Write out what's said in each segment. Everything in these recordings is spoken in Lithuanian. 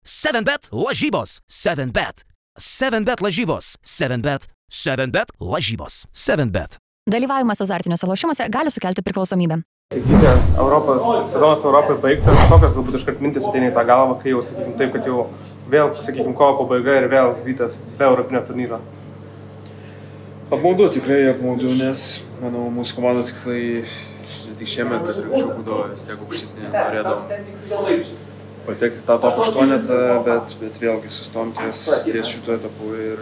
7bet lažybos. 7bet. 7bet lažybos. 7bet. 7bet lažybos. 7bet. Dalyvavimas azartiniuose lošimuose gali sukelti priklausomybę. Gyti, sezonas Europai baigtas, kokios galbūt iškart mintis ateina į tą galvą, kai jau, sakykim, taip, kad jau vėl, sakykim, kovo pabaiga ir vėl Vytas be Europinio turnyro? Apmaudu, tikrai apmaudu, nes, manau, mūsų komandos tikslai ne tik šiemet, bet ir anksčiau būdavo vis tiek aukštesnė, norėdavom patekti tą top 8, bet vėlgi sustom ties šituo etapu ir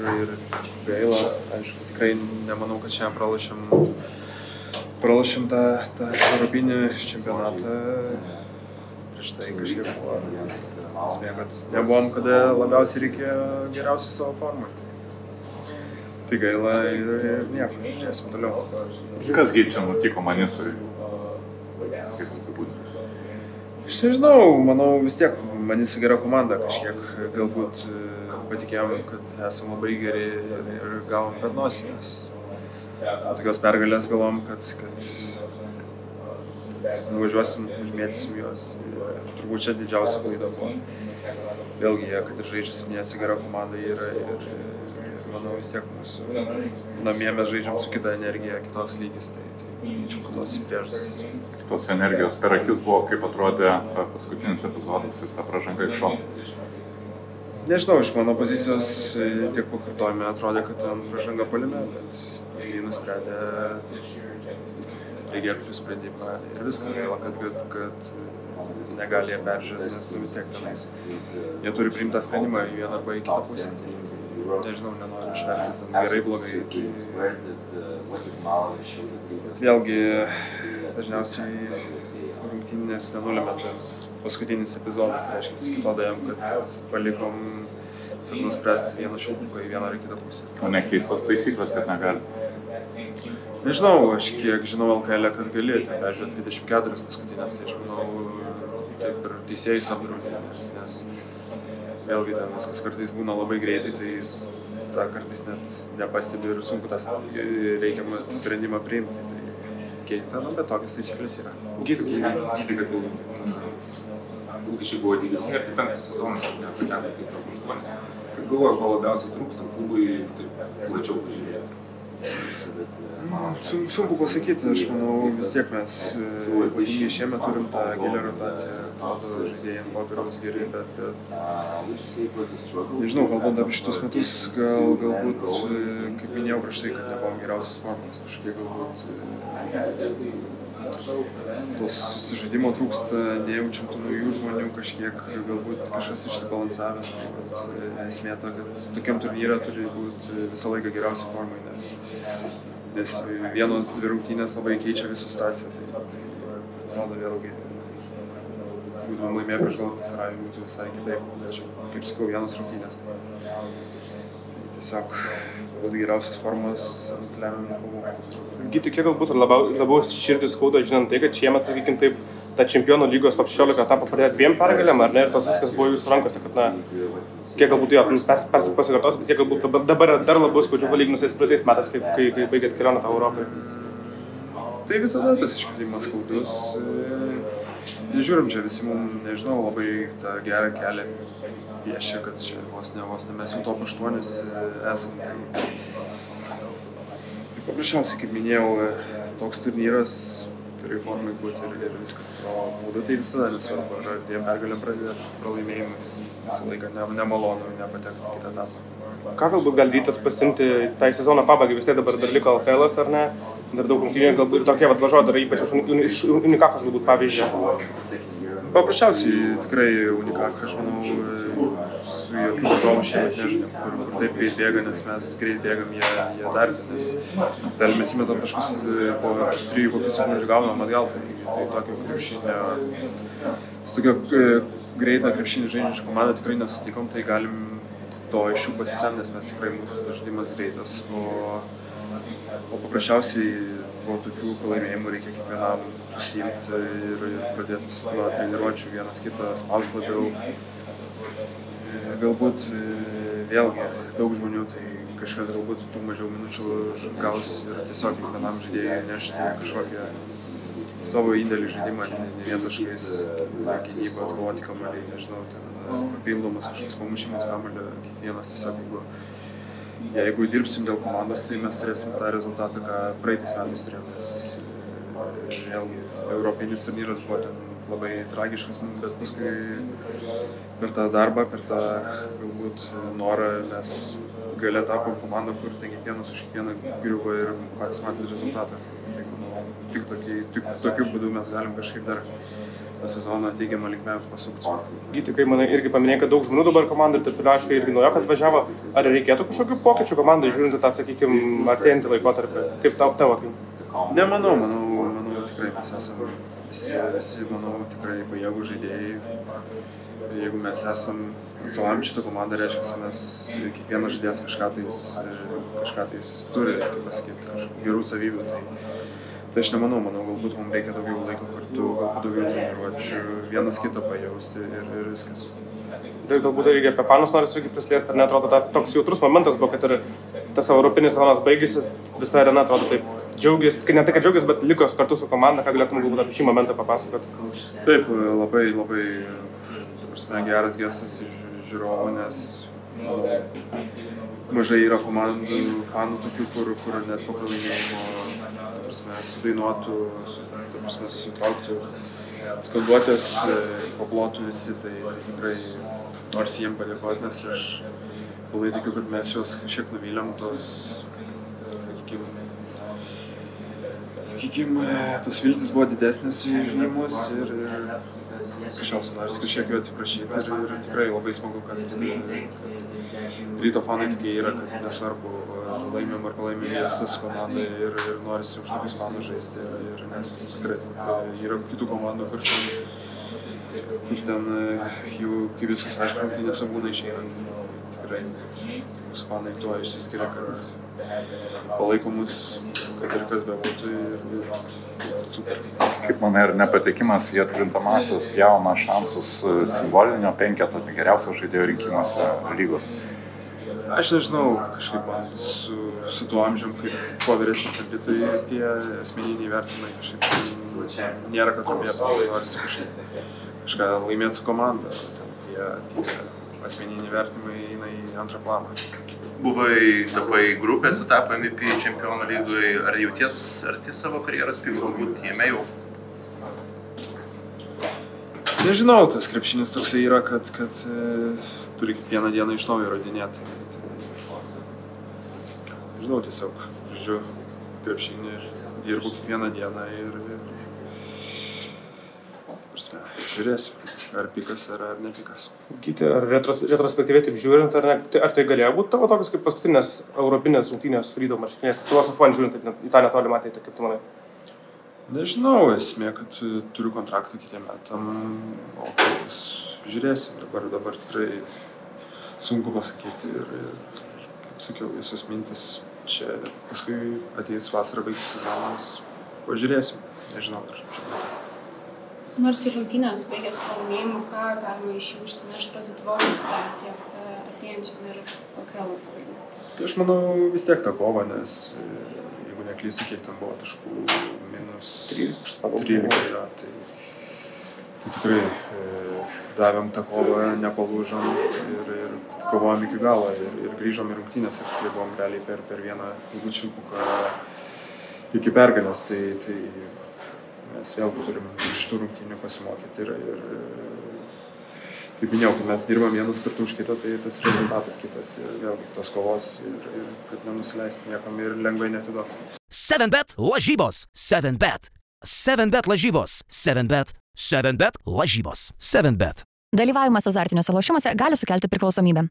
gaila. Aišku, tikrai nemanau, kad šiandien pralošėm tą europinį čempionatą. Prieš tai kažkiek buvo esmė, kad nebuvom, kada labiausiai reikėjo geriausiai savo formai. Tai gaila ir nieko, žiūrėsim toliau. Kas čia nutiko Manisui? Kaip būtų? Aš nežinau, manau vis tiek Manisa gera komanda, kažkiek galbūt patikėjom, kad esam labai geri ir gavom per nosį, nes tokios pergalės galvom, kad nuvažiuosim, užmėtysim juos. Ir turbūt čia didžiausia klaida buvo. Vėlgi, kad ir žaidžia Minėsi gera komanda yra ir manau vis tiek mūsų namie mes žaidžiam su kita energija, kitoks lygis, tai čia tos priežastys. Tos energijos per akis buvo, kaip atrodė paskutinis epizodas ir ta pražanga iš šono. Nežinau, iš mano pozicijos tiek pakartojime atrodė, kad ten pražanga palime, bet jisai nusprendė gerbti sprendimą ir viskas gaila, kad negali jie peržiūrėti, nes vis tiek tenais. Jie turi priimti tą sprendimą į vieną arba į kitą pusę. Nežinau, nenoriu išverti ten gerai, blogai. Bet vėlgi, dažniausiai rungtynės nenulemia tas paskutinis epizodas, reiškia, kito davėm, kad palikom nuspręsti vieną šilpuką į vieną ar kitą pusę. O nekeistos taisyklės, kad negali? Nežinau, aš kiek žinau LKL, kad gali peržiūrėti 24 paskutinės, tai aš manau, taip ir teisėjus apdraudė, nes vėlgi ten viskas kartais būna labai greitai, tai tą kartais net nepastebi ir sunku tas reikiamą sprendimą priimti. Tai keista, bet tokias taisyklės yra. Gyti, kad lūkesčiai buvo didesni ir 5 sezonas, nepateko kaip top 8. Kaip galvoju, ko labiausiai trūksta klubui plačiau pažiūrėti? Sunku pasakyti, aš manau, vis tiek mes ypatingai šiemet turim tą gilią rotaciją, atrodo žaidėjim popieriaus geri, bet nežinau, kalbant apie šitus metus, galbūt, kaip minėjau prieš tai, kad nebuvom geriausias formas, kažkiek galbūt tos susižaidimo trūksta, nejaučiam tų naujų žmonių, kažkiek galbūt kažkas išsibalansavęs, tai esmė ta, kad tokiam turnyre turi būti visą laiką geriausia formai, nes vienos dvi rungtynės labai keičia visą situaciją, tai atrodo vėlgi būtumėm laimėję prieš Galatasaray būtų visai kitaip, bet čia, kaip sakau, vienos rungtynės, tai tiesiog būtų geriausias formas ant lemiamų kovų. Gyti, kiek galbūt labiau širdis skauda, žinant tai, kad šiemet, sakykim, taip, tą čempionų lygos top 16 etapą pradėjo 2 pergalėm, ar ne, ir tos viskas buvo jūsų rankose, kad, kiek galbūt jo, pasikartos, bet kiek galbūt dabar dar labiau skaudžiau palyginus tais praeitais metais, kai baigėt kelionę tą Europai. Tai visada tas iškritimas skaudus. Nežiūrim čia visi mums, nežinau, labai tą gerą kelią piešia, kad čia vos ne mes jau top 8 esam. Tai paprasčiausiai, kaip minėjau, toks turnyras turi formai būti ir viskas. O būdu tai visada nesvarbu, ar 2 pergalėm pradėti pralaimėjimais. Visą laiką nemalonu nepatekti į kitą etapą. Ką galbūt gali Vytas pasimti tą sezono pabaigą, vis tiek dabar dar liko LKL, ar ne? Dar daug rungtynių, galbūt ir tokie važiuoja dar ypač iš Unikakos galbūt pavyzdžiui. Paprasčiausiai tikrai Unikaka, aš manau, su jokių varžovų šiemet nežinau, kur taip greit bėga, nes mes greit bėgam, jie darti, nes realiai mes įmetam taškus po 3 kokių sekundžių gaunam atgal, tai tokio krepšinio, su tokio greitą krepšinį žaidžiančią komandą tikrai nesusitikom, tai galim to iš jų pasisemti, nes mes tikrai mūsų tas žaidimas greitas, o paprasčiausiai po tokių pralaimėjimų reikia kiekvienam susiimti ir pradėti nuo treniruočių vienas kitą spaust labiau. Galbūt vėlgi daug žmonių, tai kažkas galbūt tų mažiau minučių gaus ir tiesiog kiekvienam žaidėjui nešti kažkokią savo indėlį žaidimą, ne vien taškais, gynybą, atkovoti kamuolį, nežinau, papildomas kažkoks pamušimas kamuolio, kiekvienas tiesiog, jeigu dirbsim dėl komandos, tai mes turėsim tą rezultatą, ką praeitais metais turėjom, nes vėl europinis turnyras buvo ten labai tragiškas, bet paskui per tą darbą, per tą galbūt norą mes gale tapom komandą, kur ten kiekvienas už kiekvieną griuvo ir patys matėt rezultatą. Tai manau, tik tokiu būdu mes galim kažkaip dar tą sezoną teigiamą linkmę pasukti. Gyti, kai manai irgi paminėjai, kad daug žmonių dabar komandai ir taip toliau, aišku, irgi naujo, kad važiavo. Ar reikėtų kažkokių pokyčių komandai, žiūrint tą, sakykime, artėjantį laikotarpį? Kaip tavo akim? Nemanau, manau, tikrai mes esame visi, manau, tikrai pajėgų žaidėjai. Jeigu mes esam atstovaujam šitą komandą, reiškia, mes kiekvienas žaidėjas kažką tais turi, kaip pasakyti, kažkokių gerų savybių. Tai aš nemanau, galbūt mums reikia daugiau laiko kartu, galbūt daugiau treniruočių, vienas kito pajausti ir viskas. Tai galbūt irgi apie fanus noris irgi prisliesti, ar neatrodo, toks jautrus momentas buvo, kad ir tas europinis sezonas baigėsi, visa arena atrodo taip džiaugiasi, ne tai, kad džiaugiasi, bet liko kartu su komanda, ką galėtum galbūt apie šį momentą papasakoti. Taip, labai geras gestas iš žiūrovų, nes mažai yra komandų, fanų tokių, kur net po pralaimėjimo sudainuotų, sutrauktų skanduotės, paplotų visi, tai tikrai nors jiem padėkoti, nes aš labai tikiu, kad mes juos kažkiek nuvylėm tos, sakykime, tos viltis buvo didesnės į mus ir kažkiausiai noris kažkiek jų atsiprašyti ir tikrai labai smagu, kad Ryto fanai tokie yra, kad nesvarbu laimėm ar pralaimėm visas komandai ir norisi už tokius fanus žaisti ir nes tikrai yra kitų komandų, kur ten jų, kaip viskas aišku, rungtynėse būna išeinant. Tikrai mūsų fanai tuo išsiskiria, kad palaiko mus, kad ir kas bebūtų ir super. Kaip manai, ar nepatekimas į atkrintamąsias pjauna šansus simbolinio penketo geriausio žaidėjo rinkimuose lygos? Aš nežinau, kažkaip man su tuo amžium, kaip kuo vyresnis tampi, tai tie asmeniniai vertimai kažkaip nėra, kad rūpėtų, norisi kažką laimėti su komanda. Tie asmeniniai vertimai eina į antrą planą. Buvai tapai grupės etapą MVP Čempionų lygoje, ar jauties arti savo karjeros pik, galbūt jame jau? Nežinau, tas krepšinis toksai yra, kad turi kiekvieną dieną iš naujo įrodinėti. Nežinau, tiesiog žaidžiu krepšinį, dirbu kiekvieną dieną ir žiūrėsim, ar pikas, ar nepikas. Gyti, ar retrospektyviai taip žiūrint, ar tai galėjo būti tavo tokios kaip paskutinės europinės rungtynės Ryto marškinės, filosofuojant žiūrint į tą netolimą ateitį, kaip tu manai? Nežinau, esmė, kad turiu kontraktą kitiem metam, o kaip žiūrėsim, dabar tikrai sunku pasakyti ir kaip sakiau, visos mintis čia paskui ateis vasarą, baigsis sezonas, pažiūrėsim, nežinau, ar žinau. Nors ir rungtynės baigės pralaimėjimu, ką galima iš jų išsinešti pozityvaus tiek artėjančiam ir LKL pabaigai? Tai aš manau vis tiek tą kovą, nes jeigu neklystu, kiek ten buvo taškų minus 13 yra, tai tikrai davėm tą kovą, nepalūžom ir kovojom iki galo ir grįžom į rungtynės ir tikrai buvom realiai per vieną šimpuką iki pergalės, tai mes vėlgi turim iš tų rungtynių pasimokyti ir kaip minėjau, kad mes dirbam vienas kartu už kitą, tai tas rezultatas kitas ir vėlgi tos kovos ir kad nenusileisti niekam ir lengvai neatiduoti. 7bet lažybos. 7bet. 7bet lažybos. 7bet. 7bet lažybos. 7bet. Dalyvavimas azartiniuose lošimuose gali sukelti priklausomybę.